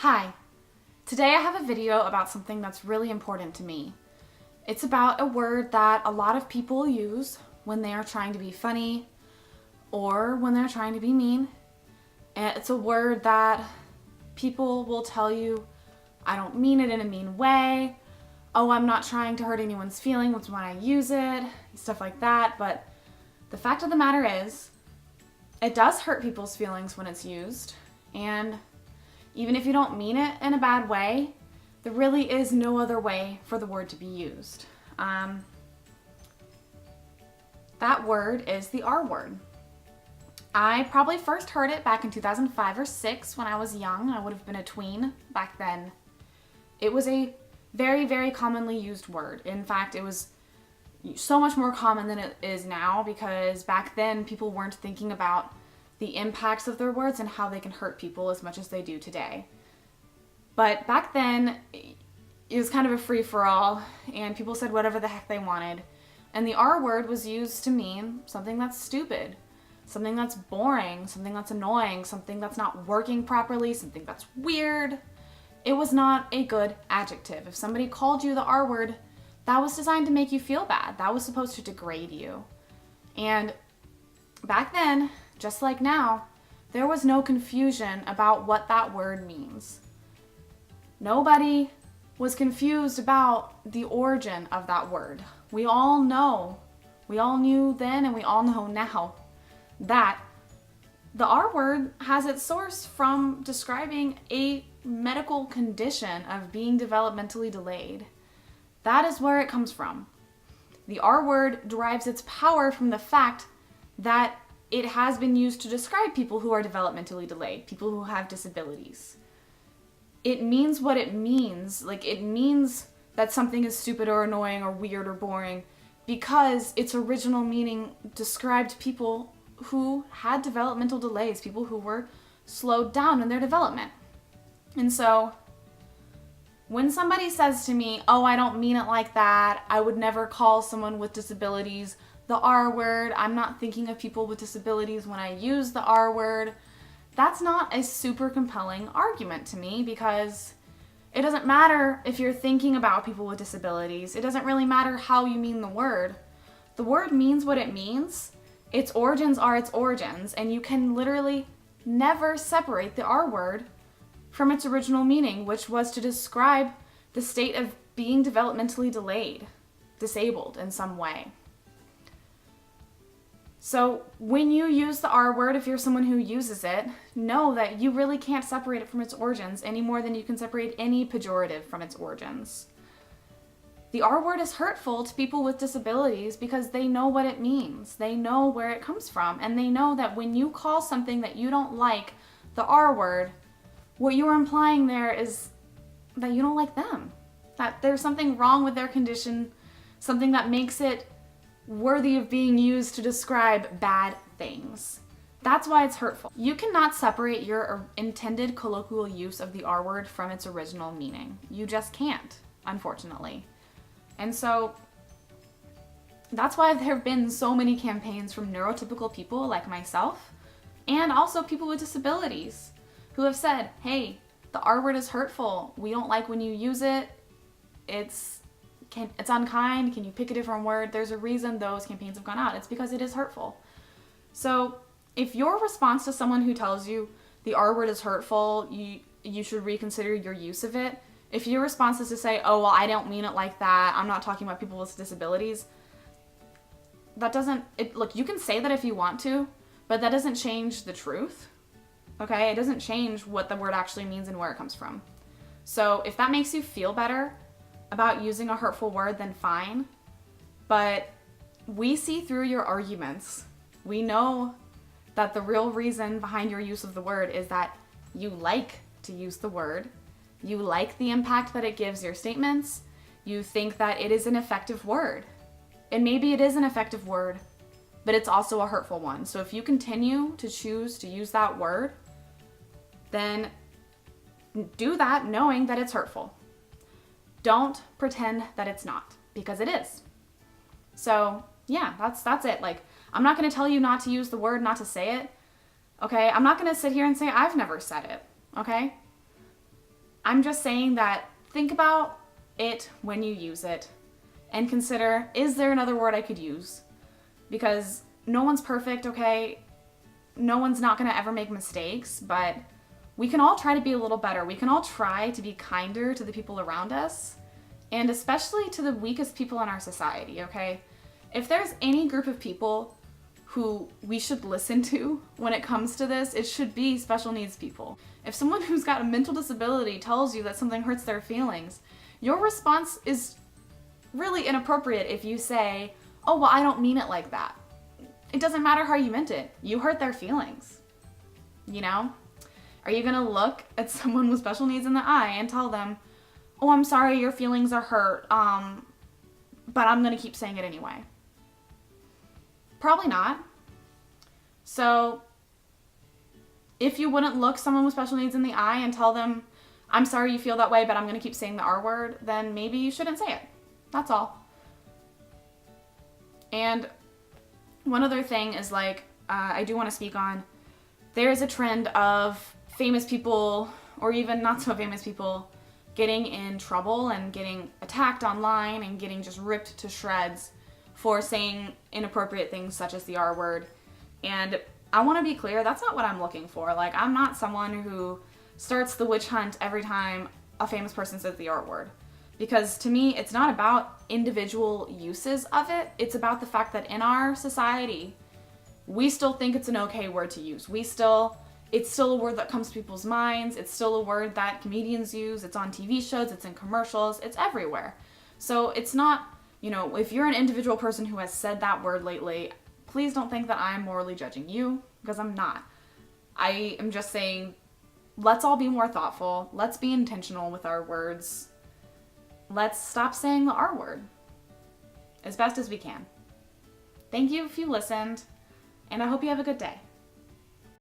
Hi, today I have a video about something that's really important to me. It's about a word that a lot of people use when they are trying to be funny or when they're trying to be mean. And it's a word that people will tell you, I don't mean it in a mean way. Oh, I'm not trying to hurt anyone's feelings when I use it, stuff like that. But the fact of the matter is, it does hurt people's feelings when it's used. And even if you don't mean it in a bad way, there really is no other way for the word to be used. That word is the R word. I probably first heard it back in 2005 or 6 when I was young. I would have been a tween back then. It was a very, very commonly used word. In fact, it was so much more common than it is now because back then people weren't thinking about the impacts of their words and how they can hurt people as much as they do today. But back then, it was kind of a free-for-all, and people said whatever the heck they wanted. And the R word was used to mean something that's stupid, something that's boring, something that's annoying, something that's not working properly, something that's weird. It was not a good adjective. If somebody called you the R word, that was designed to make you feel bad. That was supposed to degrade you. And back then, just like now, there was no confusion about what that word means. Nobody was confused about the origin of that word. We all knew then and we all know now that the R word has its source from describing a medical condition of being developmentally delayed. That is where it comes from. The R word derives its power from the fact that it has been used to describe people who are developmentally delayed, people who have disabilities. It means what it means. It means that something is stupid or annoying or weird or boring because its original meaning described people who had developmental delays, people who were slowed down in their development. And so when somebody says to me, oh, I don't mean it like that, I would never call someone with disabilities the R word, I'm not thinking of people with disabilities when I use the R word, that's not a super compelling argument to me because it doesn't matter if you're thinking about people with disabilities. It doesn't really matter how you mean the word. The word means what it means. Its origins are its origins, and you can literally never separate the R word from its original meaning, which was to describe the state of being developmentally delayed, disabled in some way. So when you use the R word, if you're someone who uses it, know that you really can't separate it from its origins any more than you can separate any pejorative from its origins. The R word is hurtful to people with disabilities because they know what it means. They know where it comes from, and they know that when you call something that you don't like the R word, what you're implying there is that you don't like them, that there's something wrong with their condition, something that makes it worthy of being used to describe bad things. That's why it's hurtful. You cannot separate your intended colloquial use of the R word from its original meaning. You just can't, unfortunately. And so that's why there have been so many campaigns from neurotypical people like myself and also people with disabilities who have said, hey, the R word is hurtful. We don't like when you use it. It's unkind. Can you pick a different word? There's a reason those campaigns have gone out. It's because it is hurtful. So if your response to someone who tells you the R word is hurtful, you should reconsider your use of it. If your response is to say, oh, well, I don't mean it like that, I'm not talking about people with disabilities, look, you can say that if you want to, but that doesn't change the truth. Okay? It doesn't change what the word actually means and where it comes from. So if that makes you feel better about using a hurtful word, then fine. But we see through your arguments. We know that the real reason behind your use of the word is that you like to use the word. You like the impact that it gives your statements. You think that it is an effective word. And maybe it is an effective word, but it's also a hurtful one. So if you continue to choose to use that word, then do that knowing that it's hurtful. Don't pretend that it's not, because it is. So yeah, that's it. I'm not going to tell you not to use the word, not to say it. Okay? I'm not going to sit here and say I've never said it. Okay? I'm just saying that think about it when you use it and consider, is there another word I could use? Because no one's perfect, okay? No one's not gonna ever make mistakes, but we can all try to be a little better. We can all try to be kinder to the people around us, and especially to the weakest people in our society, okay? If there's any group of people who we should listen to when it comes to this, it should be special needs people. If someone who's got a mental disability tells you that something hurts their feelings, your response is really inappropriate if you say, oh, well, I don't mean it like that. It doesn't matter how you meant it. You hurt their feelings. You know? Are you gonna look at someone with special needs in the eye and tell them, oh, I'm sorry, your feelings are hurt, but I'm gonna keep saying it anyway? Probably not. So, if you wouldn't look someone with special needs in the eye and tell them, I'm sorry you feel that way, but I'm gonna keep saying the R word, then maybe you shouldn't say it. That's all. And one other thing is I do want to speak on, there's a trend of famous people, or even not so famous people, getting in trouble and getting attacked online and getting just ripped to shreds for saying inappropriate things such as the R word. And I want to be clear, that's not what I'm looking for. I'm not someone who starts the witch hunt every time a famous person says the R word. Because to me, it's not about individual uses of it. It's about the fact that in our society, we still think it's an okay word to use. It's still a word that comes to people's minds. It's still a word that comedians use. It's on TV shows. It's in commercials. It's everywhere. So it's not, if you're an individual person who has said that word lately, please don't think that I'm morally judging you, because I'm not. I am just saying, let's all be more thoughtful. Let's be intentional with our words. Let's stop saying the R word as best as we can. Thank you if you listened, and I hope you have a good day.